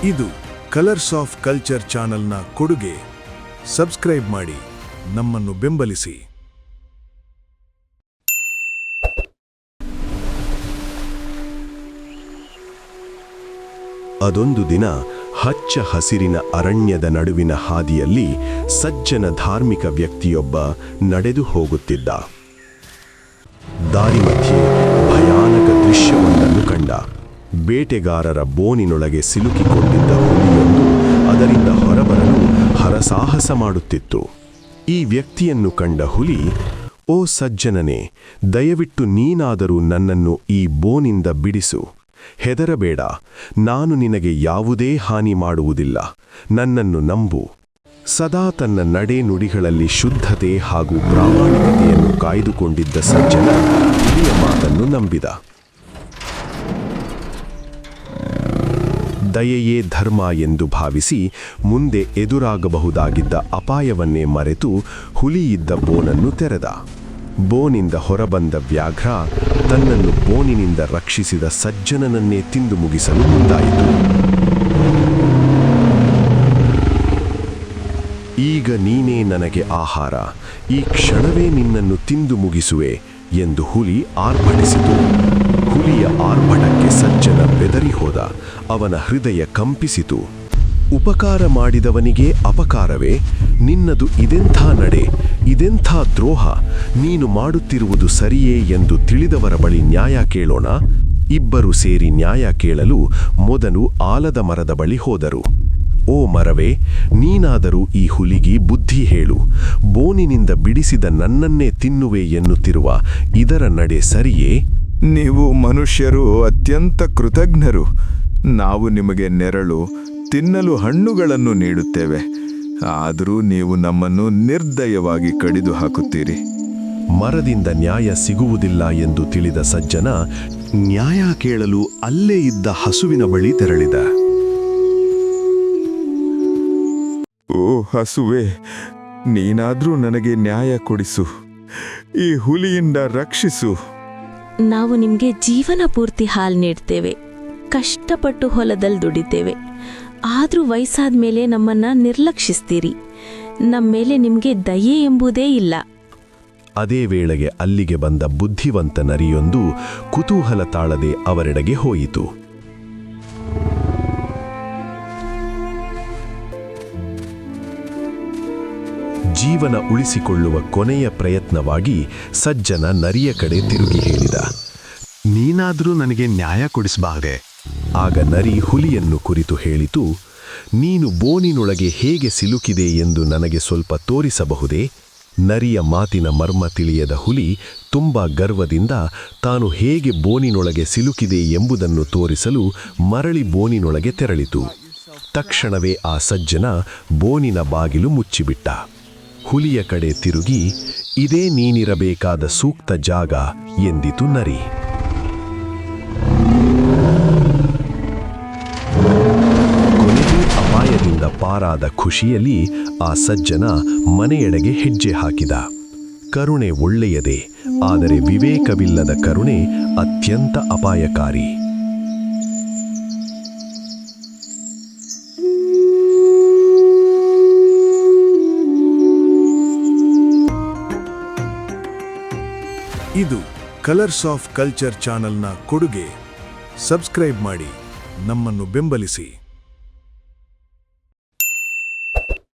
ಇದು colours of culture ಚಾನೆಲ್ನ ಕೊಡುಗೆ. ಸಬ್ಸ್ಕ್ರೈಬ್ ಮಾಡಿ, ನಮ್ಮನ್ನು ಬೆಂಬಲಿಸಿ. ಅದೊಂದು ದಿನ ಹಚ್ಚ ಹಸಿರಿನ ಅರಣ್ಯದ ನಡುವಿನ ಹಾದಿಯಲ್ಲಿ ಸಜ್ಜನ ಧಾರ್ಮಿಕ ವ್ಯಕ್ತಿಯೊಬ್ಬ ನಡೆದು ಹೋಗುತ್ತಿದ್ದ. ದಾರಿ ಮಧ್ಯೆ ಭಯಾನಕ ದೃಶ್ಯವೊಂದನ್ನು ಕಂಡ. ಬೇಟೆಗಾರರ ಬೋನಿನೊಳಗೆ ಸಿಲುಕಿಕೊಂಡಿದ್ದ ಹುಲಿಯೊಂದು ಅದರಿಂದ ಹೊರಬರಲು ಹರಸಾಹಸ ಮಾಡುತ್ತಿತ್ತು. ಈ ವ್ಯಕ್ತಿಯನ್ನು ಕಂಡ ಹುಲಿ, "ಓ ಸಜ್ಜನನೇ, ದಯವಿಟ್ಟು ನೀನಾದರೂ ನನ್ನನ್ನು ಈ ಬೋನಿಂದ ಬಿಡಿಸು. ಹೆದರಬೇಡ, ನಾನು ನಿನಗೆ ಯಾವುದೇ ಹಾನಿ ಮಾಡುವುದಿಲ್ಲ. ನನ್ನನ್ನು ನಂಬು." ಸದಾ ತನ್ನ ನಡೆ ನುಡಿಗಳಲ್ಲಿ ಶುದ್ಧತೆ ಹಾಗೂ ಪ್ರಾಮಾಣಿಕತೆಯನ್ನು ಕಾಯ್ದುಕೊಂಡಿದ್ದ ಸಜ್ಜನ ಹುಲಿಯ ಮಾತನ್ನು ನಂಬಿದ. ದಯೆಯೇ ಧರ್ಮ ಎಂದು ಭಾವಿಸಿ ಮುಂದೆ ಎದುರಾಗಬಹುದಾಗಿದ್ದ ಅಪಾಯವನ್ನೇ ಮರೆತು ಹುಲಿಯಿದ್ದ ಬೋನನ್ನು ತೆರೆದ. ಬೋನಿಂದ ಹೊರಬಂದ ವ್ಯಾಘ್ರ ತನ್ನನ್ನು ಬೋನಿನಿಂದ ರಕ್ಷಿಸಿದ ಸಜ್ಜನನನ್ನೇ ತಿಂದು ಮುಗಿಸಲು ಮುಂದಾಯಿತು. "ಈಗ ನೀನೇ ನನಗೆ ಆಹಾರ, ಈ ಕ್ಷಣವೇ ನಿನ್ನನ್ನು ತಿಂದು ಮುಗಿಸುವೆ" ಎಂದು ಹುಲಿ ಆರ್ಭಟಿಸಿತು. ಹುಲಿಯ ಆರ್ಭಟಕ್ಕೆ ಸಜ್ಜನ ಬೆದರಿ ಹೋದ. ಅವನ ಹೃದಯ ಕಂಪಿಸಿತು. ಉಪಕಾರ ಮಾಡಿದವನಿಗೆ ಅಪಕಾರವೇ? ನಿನ್ನದು ಇದೆಂಥ ನಡೆ, ಇದೆಂಥ ದ್ರೋಹ! ನೀನು ಮಾಡುತ್ತಿರುವುದು ಸರಿಯೇ ಎಂದು ತಿಳಿದವರ ಬಳಿ ನ್ಯಾಯ ಕೇಳೋಣ. ಇಬ್ಬರು ಸೇರಿ ನ್ಯಾಯ ಕೇಳಲು ಮೊದಲು ಆಲದ ಮರದ ಬಳಿ ಹೋದರು. "ಓ ಮರವೇ, ನೀನಾದರೂ ಈ ಹುಲಿಗೆ ಬುದ್ಧಿ ಹೇಳು. ಬೋನಿನಿಂದ ಬಿಡಿಸಿದ ನನ್ನನ್ನೇ ತಿನ್ನುವೆ ಎನ್ನುತ್ತಿರುವ ಇದರ ನಡೆ ಸರಿಯೇ?" "ನೀವು ಮನುಷ್ಯರು ಅತ್ಯಂತ ಕೃತಜ್ಞರು. ನಾವು ನಿಮಗೆ ನೆರಳು, ತಿನ್ನಲು ಹಣ್ಣುಗಳನ್ನು ನೀಡುತ್ತೇವೆ. ಆದರೂ ನೀವು ನಮ್ಮನ್ನು ನಿರ್ದಯವಾಗಿ ಕಡಿದು ಹಾಕುತ್ತೀರಿ." ಮರದಿಂದ ನ್ಯಾಯ ಸಿಗುವುದಿಲ್ಲ ಎಂದು ತಿಳಿದ ಸಜ್ಜನ ನ್ಯಾಯ ಕೇಳಲು ಅಲ್ಲೇ ಇದ್ದ ಹಸುವಿನ ಬಳಿ ತೆರಳಿದ. "ಓ ಹಸುವೆ, ನೀನಾದ್ರೂ ನನಗೆ ನ್ಯಾಯ ಕೊಡಿಸು. ಈ ಹುಲಿಯಿಂದ ರಕ್ಷಿಸು." "ನಾವು ನಿಮಗೆ ಜೀವನ ಪೂರ್ತಿ ಹಾಲು ನೀಡ್ತೇವೆ, ಕಷ್ಟಪಟ್ಟು ಹೊಲದಲ್ಲಿ ದುಡಿತೇವೆ. ಆದರೂ ವಯಸ್ಸಾದ ಮೇಲೆ ನಮ್ಮನ್ನ ನಿರ್ಲಕ್ಷಿಸ್ತೀರಿ. ನಮ್ಮ ಮೇಲೆ ನಿಮಗೆ ದಯೆ ಎಂಬುದೇ ಇಲ್ಲ." ಅದೇ ವೇಳೆಗೆ ಅಲ್ಲಿಗೆ ಬಂದ ಬುದ್ಧಿವಂತ ನರಿಯೊಂದು ಕುತೂಹಲ ತಾಳದೆ ಅವರೆಡೆಗೆ ಹೋಯಿತು. ಜೀವನ ಉಳಿಸಿಕೊಳ್ಳುವ ಕೊನೆಯ ಪ್ರಯತ್ನವಾಗಿ ಸಜ್ಜನ ನರಿಯ ಕಡೆ ತಿರುಗಿ ಹೇಳಿದ, "ನೀನಾದರೂ ನನಗೆ ನ್ಯಾಯ ಕೊಡಿಸಬಾರದೆ?" ಆಗ ನರಿ ಹುಲಿಯನ್ನು ಕುರಿತು ಹೇಳಿತು, "ನೀನು ಬೋನಿನೊಳಗೆ ಹೇಗೆ ಸಿಲುಕಿದೆ ಎಂದು ನನಗೆ ಸ್ವಲ್ಪ ತೋರಿಸಬಹುದೇ?" ನರಿಯ ಮಾತಿನ ಮರ್ಮ ತಿಳಿಯದ ಹುಲಿ ತುಂಬ ಗರ್ವದಿಂದ ತಾನು ಹೇಗೆ ಬೋನಿನೊಳಗೆ ಸಿಲುಕಿದೆ ಎಂಬುದನ್ನು ತೋರಿಸಲು ಮರಳಿ ಬೋನಿನೊಳಗೆ ತೆರಳಿತು. ತಕ್ಷಣವೇ ಆ ಸಜ್ಜನ ಬೋನಿನ ಬಾಗಿಲು ಮುಚ್ಚಿಬಿಟ್ಟ. ಹುಲಿಯ ಕಡೆ ತಿರುಗಿ, "ಇದೇ ನೀನಿರಬೇಕಾದ ಸೂಕ್ತ ಜಾಗ" ಎಂದಿತು ನರಿ. ಕೊನೆಗೂ ಅಪಾಯದಿಂದ ಪಾರಾದ ಖುಷಿಯಲ್ಲಿ ಆ ಸಜ್ಜನ ಮನೆಯೆಡೆಗೆ ಹೆಜ್ಜೆ ಹಾಕಿದ. ಕರುಣೆ ಒಳ್ಳೆಯದೇ, ಆದರೆ ವಿವೇಕವಿಲ್ಲದ ಕರುಣೆ ಅತ್ಯಂತ ಅಪಾಯಕಾರಿ. ಇದು ಕಲರ್ಸ್ ಆಫ್ ಕಲ್ಚರ್ ಚಾನೆಲ್ನ ಕೊಡುಗೆ. ಸಬ್ಸ್ಕ್ರೈಬ್ ಮಾಡಿ, ನಮ್ಮನ್ನು ಬೆಂಬಲಿಸಿ.